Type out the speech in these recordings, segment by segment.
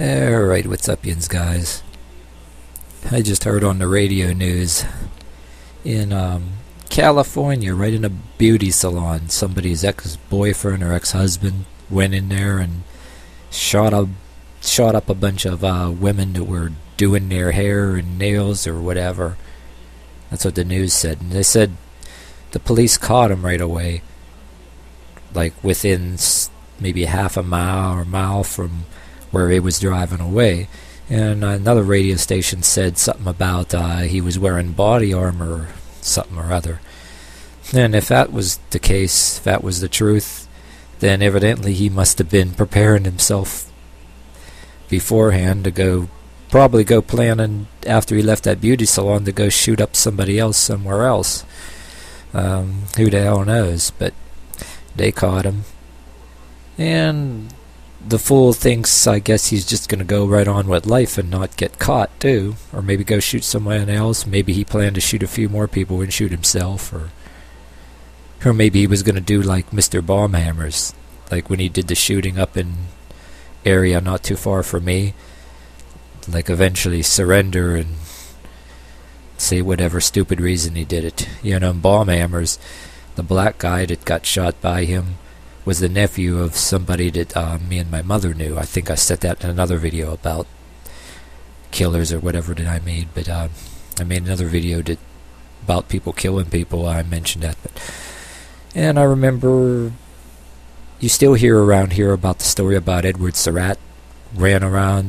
Alright, what's up, yins guys? I just heard on the radio news in California, right in a beauty salon, somebody's ex-boyfriend or ex-husband went in there and shot up a bunch of women that were doing their hair and nails or whatever. That's what the news said. And they said the police caught him right away, like within maybe half a mile or mile from where he was driving away. And another radio station said something about he was wearing body armor or something or other. And if that was the case, if that was the truth, then evidently he must have been preparing himself beforehand to probably go planning after he left that beauty salon to go shoot up somebody else somewhere else. Who the hell knows? But they caught him. And the fool thinks, I guess, he's just going to go right on with life and not get caught, too. Or maybe go shoot someone else. Maybe he planned to shoot a few more people and shoot himself. Or maybe he was going to do like Mr. Bombhammers, like when he did the shooting up in area not too far from me. Like eventually surrender and say whatever stupid reason he did it. You know, Bombhammers, the black guy that got shot by him was the nephew of somebody that me and my mother knew. I think I said that in another video about killers or whatever that I made. But I made another video about people killing people. I mentioned that. And I remember you still hear around here about the story about Edward Surratt ran around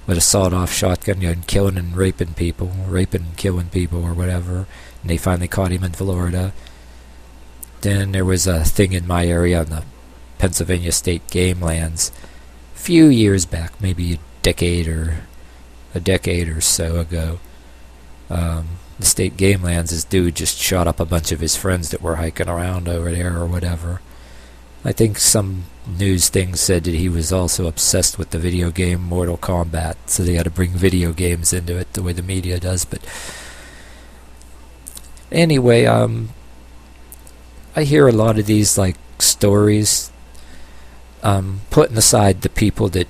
with a sawed-off shotgun and killing and raping and killing people or whatever. And they finally caught him in Florida. Then there was a thing in my area on the Pennsylvania State Game Lands a few years back, maybe a decade or so ago. The State Game Lands, this dude just shot up a bunch of his friends that were hiking around over there or whatever. I think some news thing said that he was also obsessed with the video game Mortal Kombat, so they had to bring video games into it the way the media does. But anyway, I hear a lot of these like stories, putting aside the people that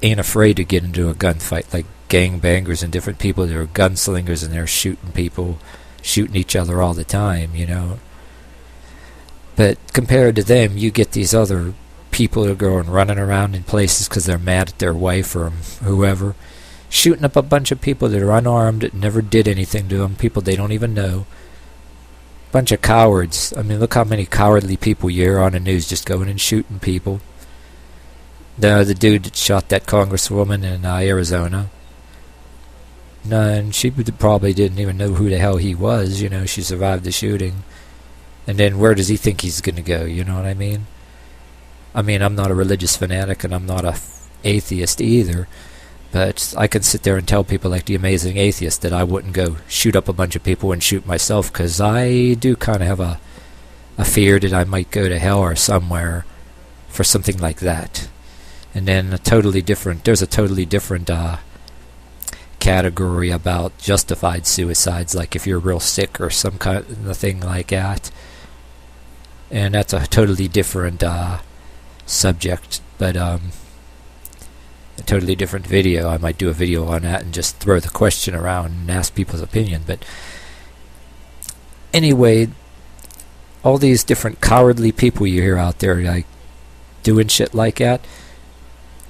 ain't afraid to get into a gunfight, like gangbangers and different people that are gunslingers and they're shooting each other all the time, you know. But compared to them, you get these other people that are going running around in places because they're mad at their wife or whoever, shooting up a bunch of people that are unarmed, that never did anything to them, people they don't even know. Bunch of cowards. I mean, look how many cowardly people you hear on the news just going and shooting people. The dude that shot that congresswoman in Arizona. And she probably didn't even know who the hell he was. You know, she survived the shooting. And then where does he think he's going to go? You know what I mean? I mean, I'm not a religious fanatic and I'm not a atheist either. But I can sit there and tell people like the Amazing Atheist that I wouldn't go shoot up a bunch of people and shoot myself, because I do kind of have a fear that I might go to hell or somewhere for something like that. And then there's a totally different category about justified suicides, like if you're real sick or some kind of thing like that. And that's a totally different subject, but a totally different video. I might do a video on that and just throw the question around and ask people's opinion. But anyway, all these different cowardly people you hear out there like doing shit like that,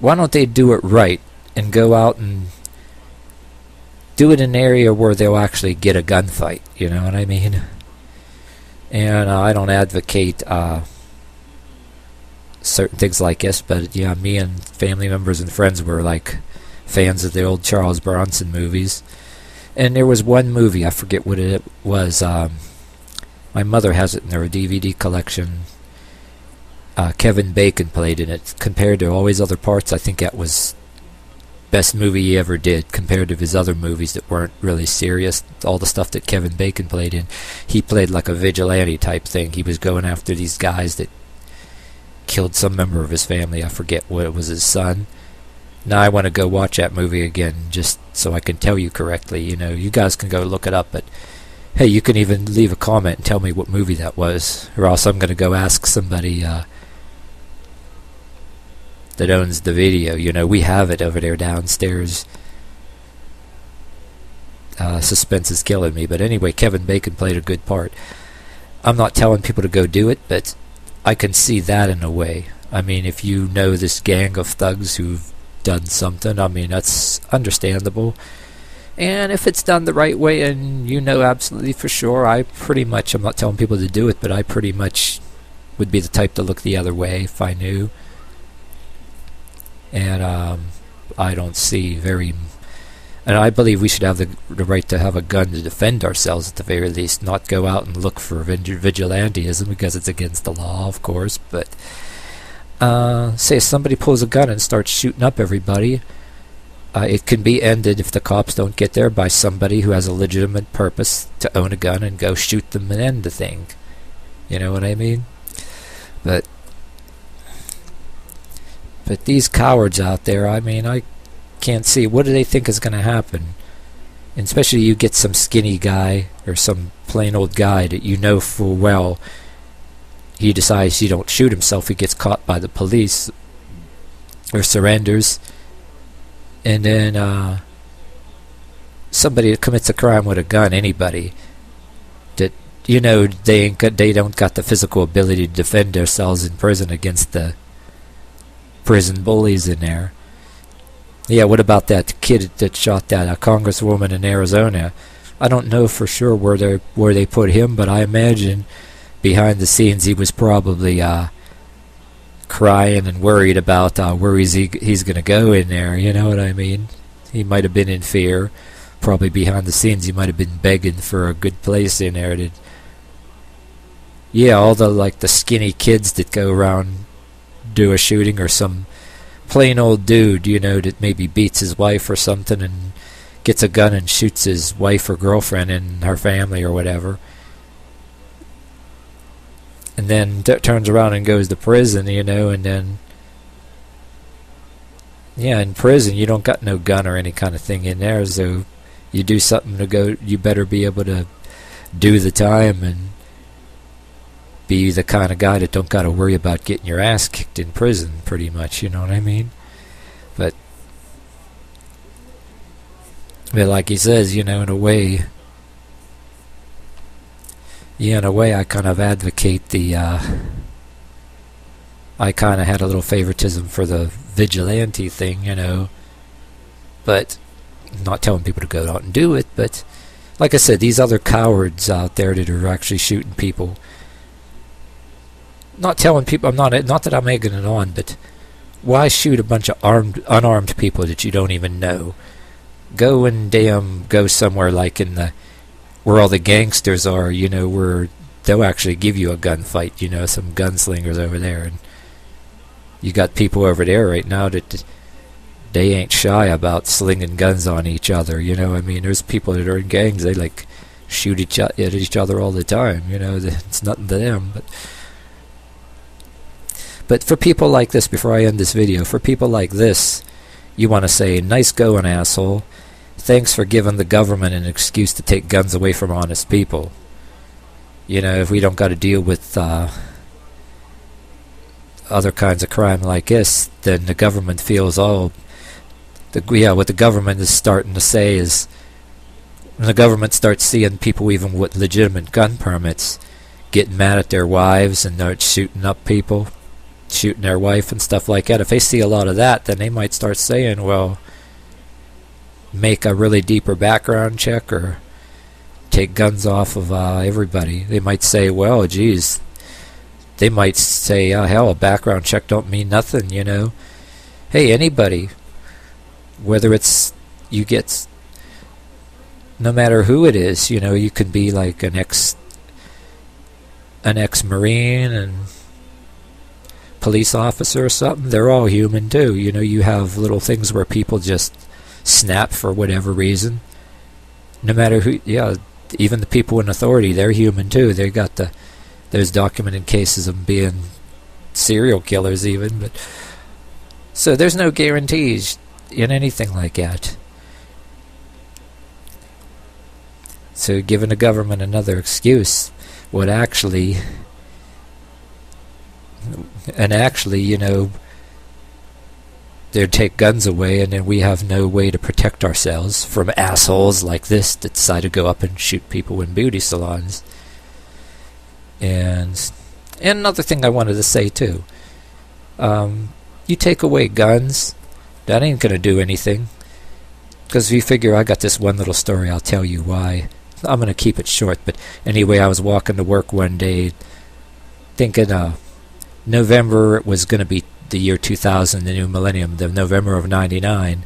why don't they do it right and go out and do it in an area where they'll actually get a gunfight, you know what I mean? And I don't advocate certain things like this, but yeah, me and family members and friends were like fans of the old Charles Bronson movies. And there was one movie, I forget what it was, my mother has it in her DVD collection. Kevin Bacon played in it. Compared to all his other parts, I think that was best movie he ever did compared to his other movies that weren't really serious. All the stuff that Kevin Bacon played in, he played like a vigilante type thing. He was going after these guys that killed some member of his family. I forget what it was, his son. Now I want to go watch that movie again just so I can tell you correctly. You know, you guys can go look it up, but hey, you can even leave a comment and tell me what movie that was, or else I'm going to go ask somebody that owns the video. You know, we have it over there downstairs. Suspense is killing me. But anyway, Kevin Bacon played a good part. I'm not telling people to go do it, but I can see that in a way. I mean, if you know this gang of thugs who've done something, I mean, that's understandable. And if it's done the right way, and you know absolutely for sure, I'm not telling people to do it, but I pretty much would be the type to look the other way if I knew. And I don't see and I believe we should have the right to have a gun to defend ourselves at the very least, not go out and look for vigilantism because it's against the law, of course. But say somebody pulls a gun and starts shooting up everybody, it can be ended if the cops don't get there by somebody who has a legitimate purpose to own a gun and go shoot them and end the thing. You know what I mean? But these cowards out there, I mean, I can't see. What do they think is going to happen? And especially you get some skinny guy or some plain old guy that you know full well he decides he don't shoot himself, he gets caught by the police or surrenders, and then somebody that commits a crime with a gun, anybody that you know they don't got the physical ability to defend themselves in prison against the prison bullies in there. Yeah, what about that kid that shot that congresswoman in Arizona? I don't know for sure where they put him, but I imagine behind the scenes he was probably crying and worried about where he's going to go in there. You know what I mean? He might have been in fear. Probably behind the scenes he might have been begging for a good place in there. Yeah, all the skinny kids that go around do a shooting, or some plain old dude, you know, that maybe beats his wife or something and gets a gun and shoots his wife or girlfriend and her family or whatever, and then turns around and goes to prison, you know, and then yeah, in prison you don't got no gun or any kind of thing in there, so you do something to go, you better be able to do the time and be the kind of guy that don't got to worry about getting your ass kicked in prison, pretty much, you know what I mean? But like he says, you know, in a way, I kind of advocate I kind of had a little favoritism for the vigilante thing, you know, but I'm not telling people to go out and do it, but like I said, these other cowards out there that are actually shooting people, not telling people, not that I'm egging it on, but why shoot a bunch of unarmed people that you don't even know? Go somewhere like where all the gangsters are, you know, where they'll actually give you a gunfight, you know, some gunslingers over there, and you got people over there right now that they ain't shy about slinging guns on each other, you know. I mean, there's people that are in gangs, they like shoot at each other all the time, you know. It's nothing to them, but for people like this, before I end this video, for people like this, you want to say, nice going, asshole. Thanks for giving the government an excuse to take guns away from honest people. You know, if we don't got to deal with other kinds of crime like this, then the government feels, what the government is starting to say is, when the government starts seeing people even with legitimate gun permits getting mad at their wives and they're shooting up people, shooting their wife and stuff like that, if they see a lot of that, then they might start saying, well, make a really deeper background check or take guns off of everybody. They might say, well, geez, they might say, hell, a background check don't mean nothing, you know. Hey, anybody, whether it's you get, no matter who it is, you know, you could be like an ex-Marine and police officer or something. They're all human too, you know. You have little things where people just snap for whatever reason. No matter who, even the people in authority, they're human too. They got there's documented cases of them being serial killers even, but so there's no guarantees in anything like that. So giving the government another excuse would actually, you know, they'd take guns away, and then we have no way to protect ourselves from assholes like this that decide to go up and shoot people in beauty salons. And another thing I wanted to say too, you take away guns, that ain't gonna do anything. Because if you figure, I got this one little story, I'll tell you why. I'm gonna keep it short, but anyway, I was walking to work one day thinking November, it was gonna be the year 2000, the new millennium, the November of 99,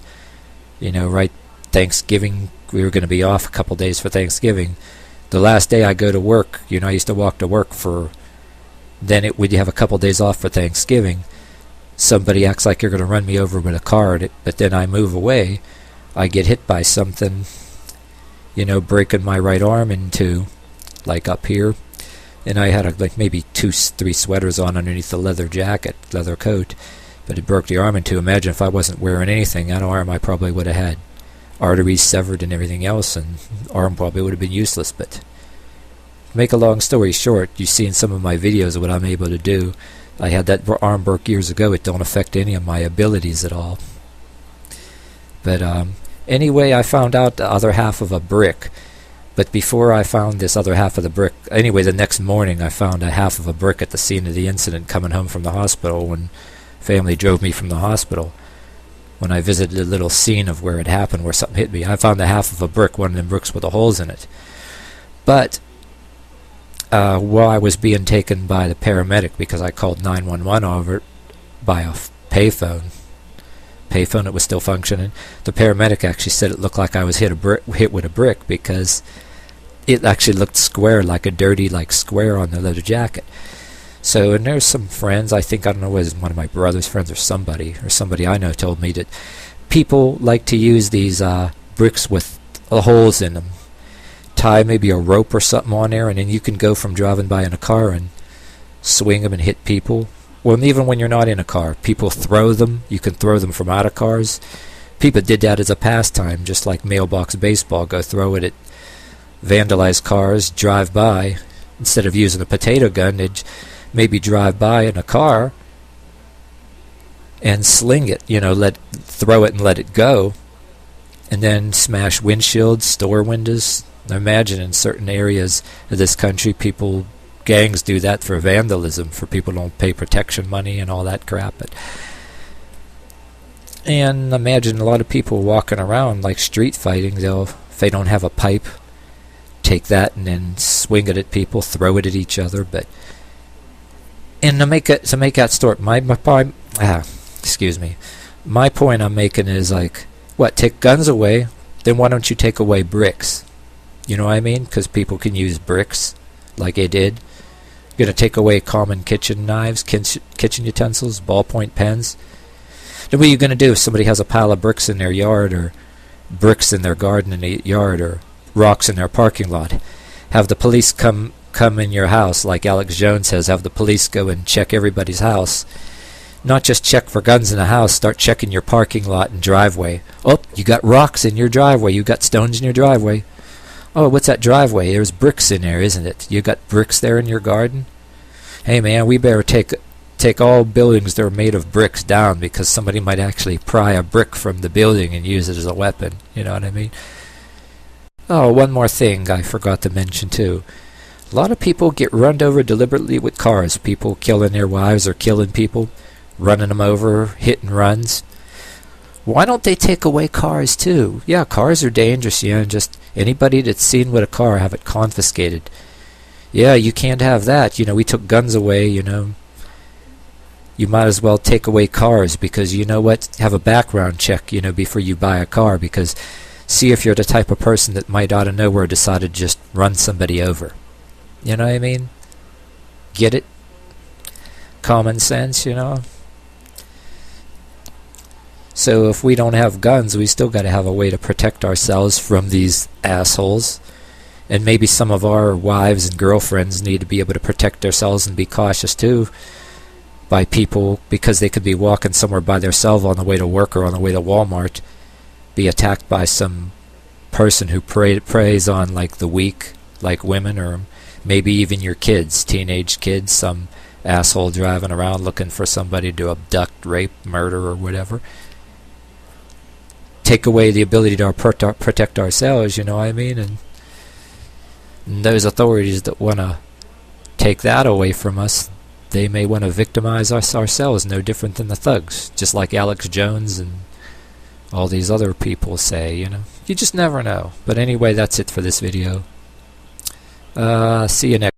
right, Thanksgiving, we were going to be off a couple days for Thanksgiving. The last day I go to work, I used to walk to work then we'd have a couple days off for Thanksgiving. Somebody acts like you're going to run me over with a car, but then I move away, I get hit by something, breaking my right arm in two, like up here. And I had maybe 2-3 sweaters on underneath the leather coat, but it broke the arm in two. Imagine if I wasn't wearing anything, that arm I probably would have had arteries severed and everything else, and arm probably would have been useless. But to make a long story short, you see in some of my videos what I'm able to do. I had that arm broke years ago. It don't affect any of my abilities at all. But anyway, I found out the other half of a brick. But before I found this other half of the brick, anyway, the next morning I found a half of a brick at the scene of the incident coming home from the hospital when family drove me from the hospital. When I visited the little scene of where it happened, where something hit me, I found a half of a brick, one of them bricks with the holes in it. But while I was being taken by the paramedic, because I called 911 over it by a payphone, it was still functioning. The paramedic actually said it looked like I was hit with a brick because it actually looked square, like a dirty square on the leather jacket. So, and there's some friends, I don't know, was one of my brother's friends or somebody I know told me that people like to use these bricks with holes in them. Tie maybe a rope or something on there, and then you can go from driving by in a car and swing them and hit people. Well, and even when you're not in a car, people throw them. You can throw them from out of cars. People did that as a pastime, just like mailbox baseball. Go throw it at vandalized cars, drive by. Instead of using a potato gun, they'd maybe drive by in a car and sling it, throw it and let it go, and then smash windshields, store windows. I imagine in certain areas of this country, gangs do that for vandalism, for people who don't pay protection money and all that crap. And imagine a lot of people walking around like street fighting. If they don't have a pipe, take that and then swing it at people, throw it at each other. And to make that story, my point I'm making is take guns away, then why don't you take away bricks? You know what I mean? Because people can use bricks like they did. You're going to take away common kitchen knives, kitchen utensils, ballpoint pens. Then what are you going to do if somebody has a pile of bricks in their yard, or bricks in their garden in the yard, or rocks in their parking lot? Have the police come in your house, like Alex Jones says, have the police go and check everybody's house. Not just check for guns in the house, start checking your parking lot and driveway. Oh, you got rocks in your driveway, you got stones in your driveway. Oh, what's that driveway? There's bricks in there, isn't it? You got bricks there in your garden? Hey man, we better take all buildings that are made of bricks down, because somebody might actually pry a brick from the building and use it as a weapon. You know what I mean? Oh, one more thing I forgot to mention too. A lot of people get run over deliberately with cars. People killing their wives or killing people, running them over, hit and runs. Why don't they take away cars too? Yeah, cars are dangerous, just anybody that's seen with a car, have it confiscated. Yeah, you can't have that. We took guns away, You might as well take away cars, because you know what? Have a background check, before you buy a car, because see if you're the type of person that might out of nowhere decide to just run somebody over. You know what I mean? Get it? Common sense, So if we don't have guns, we still got to have a way to protect ourselves from these assholes. And maybe some of our wives and girlfriends need to be able to protect themselves and be cautious too by people, because they could be walking somewhere by themselves on the way to work or on the way to Walmart, be attacked by some person who preys on the weak, like women, or maybe even your kids, teenage kids, some asshole driving around looking for somebody to abduct, rape, murder, or whatever. take away the ability to protect ourselves, you know what I mean? And those authorities that want to take that away from us, they may want to victimize us ourselves, no different than the thugs, just like Alex Jones and all these other people say, you know. You just never know. But anyway, that's it for this video. See you next.